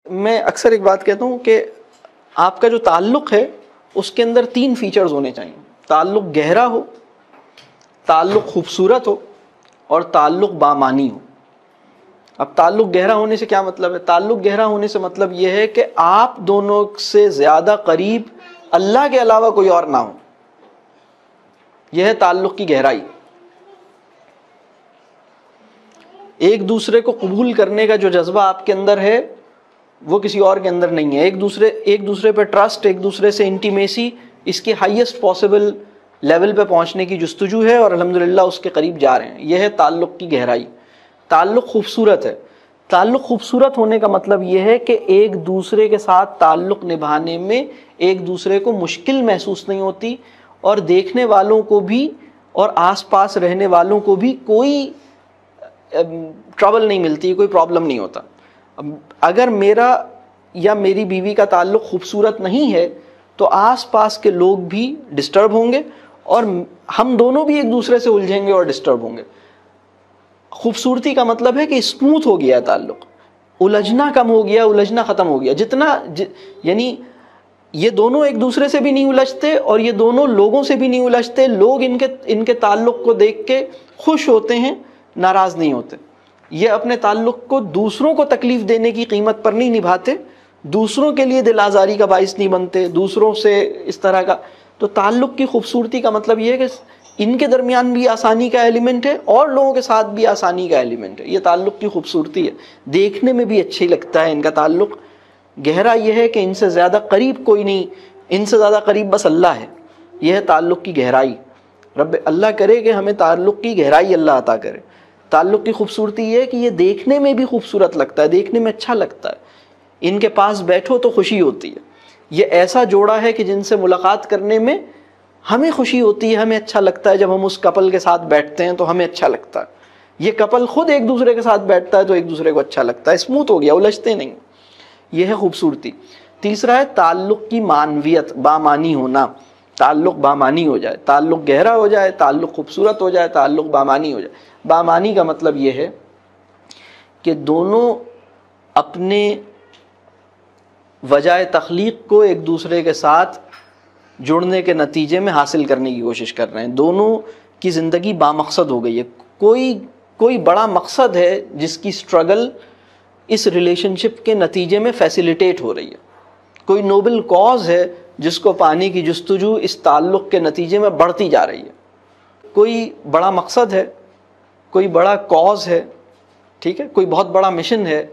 میں اکثر ایک بات کہتا ہوں کہ آپ کا جو تعلق ہے اس کے اندر 3 فیچرز ہونے چاہیے. تعلق گہرا ہو، تعلق خوبصورت ہو اور تعلق بامانی ہو. اب تعلق گہرا ہونے سے کیا مطلب ہے؟ تعلق گہرا ہونے سے مطلب یہ ہے کہ آپ دونوں سے زیادہ قریب اللہ کے علاوہ کوئی اور نہ ہو. یہ ہے تعلق کی گہرائی. ایک دوسرے کو قبول کرنے کا جو جذبہ آپ کے اندر ہے وہ کسی اور کے اندر نہیں ہے. ایک دوسرے پہ ٹرسٹ، ایک دوسرے سے انٹیمیسی، اس کے ہائیسٹ پاسبل لیول پہ پہنچنے کی جستجو ہے اور الحمدللہ اس کے قریب جا رہے ہیں. یہ ہے تعلق کی گہرائی. تعلق خوبصورت ہے. تعلق خوبصورت ہونے کا مطلب یہ ہے کہ ایک دوسرے کے ساتھ تعلق نبھانے میں ایک دوسرے کو مشکل محسوس نہیں ہوتی اور دیکھنے والوں کو بھی اور آس پاس رہنے والوں کو بھی کوئی ٹربل نہیں ملتی، کوئی پرابلم نہیں ہوتا. اگر میرا یا میری بیوی کا تعلق خوبصورت نہیں ہے تو آس پاس کے لوگ بھی ڈسٹرب ہوں گے اور ہم دونوں بھی ایک دوسرے سے الجھیں گے اور ڈسٹرب ہوں گے. خوبصورتی کا مطلب ہے کہ اسموتھ ہو گیا تعلق، الجھنا کم ہو گیا، الجھنا ختم ہو گیا. یعنی یہ دونوں ایک دوسرے سے بھی نہیں الجھتے اور یہ دونوں لوگوں سے بھی نہیں الجھتے. لوگ ان کے تعلق کو دیکھ کے خوش ہوتے ہیں، ناراض نہیں ہوتے. یہ اپنے تعلق کو دوسروں کو تکلیف دینے کی قیمت پر نہیں نبھاتے، دوسروں کے لیے دل آزاری کا باعث نہیں بنتے، دوسروں سے اس طرح کا. تو تعلق کی خوبصورتی کا مطلب یہ ہے کہ ان کے درمیان بھی آسانی کا ایلیمنٹ ہے اور لوگوں کے ساتھ بھی آسانی کا ایلیمنٹ ہے. یہ تعلق کی خوبصورتی ہے. دیکھنے میں بھی اچھی لگتا ہے ان کا تعلق. گہرا یہ ہے کہ ان سے زیادہ قریب کوئی نہیں، ان سے زیادہ قریب بس اللہ ہے. یہ ہے تعلق کی گہرائی. رب اللہ کرے کہ ہمیں تعلق کی گہرائی اللہ عطا کرے. تعلق کی خوبصورتی یہ ہے کہ یہ دیکھنے میں بھی خوبصورت لگتا ہے، دیکھنے میں اچھا لگتا ہے. ان کے پاس بیٹھو تو خوشی ہوتی ہے. یہ ایسا جوڑا ہے کہ جن سے ملاقات کرنے میں ہمیں خوشی ہوتی ہے، ہمیں اچھا لگتا ہے. جب ہم اس کپل کے ساتھ بیٹھتے ہیں تو ہمیں اچھا لگتا ہے. یہ کپل خود ایک دوسرے کے ساتھ بیٹھتا ہے تو ایک دوسرے کو اچھا لگتا ہے، اسموتھ ہو گیا، الجھتے نہیں. یہ ہے خوبصورتی. تیسرا ہے تعلق کی معنویت، بامانی ہونا. تعلق بامانی ہو جائے، تعلق گہرا ہو جائے، تعلق خوبصورت ہو جائے، تعلق بامانی ہو جائے. بامانی کا مطلب یہ ہے کہ دونوں اپنے وجہ تخلیق کو ایک دوسرے کے ساتھ جڑنے کے نتیجے میں حاصل کرنے کی کوشش کر رہے ہیں. دونوں کی زندگی بامقصد ہو گئی ہے. کوئی بڑا مقصد ہے جس کی سٹرگل اس ریلیشن شپ کے نتیجے میں فیسیلیٹیٹ ہو رہی ہے. کوئی نوبل کاز ہے جس کو پانے کی جستجو اس تعلق کے نتیجے میں بڑھتی جا رہی ہے. کوئی بڑا مقصد ہے، کوئی بڑا کاز ہے، ٹھیک ہے، کوئی بہت بڑا مشن ہے.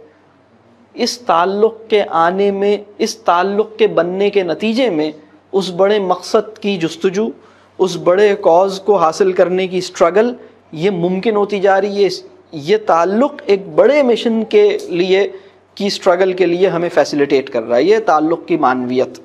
اس تعلق کے آنے میں، اس تعلق کے بننے کے نتیجے میں اس بڑے مقصد کی جستجو، اس بڑے کاز کو حاصل کرنے کی سٹرگل یہ ممکن ہوتی جا رہی ہے. یہ تعلق ایک بڑے مشن کے لیے کی سٹرگل کے لیے ہمیں فیسیلیٹیٹ کر رہا ہے. یہ تعلق کی معنویت.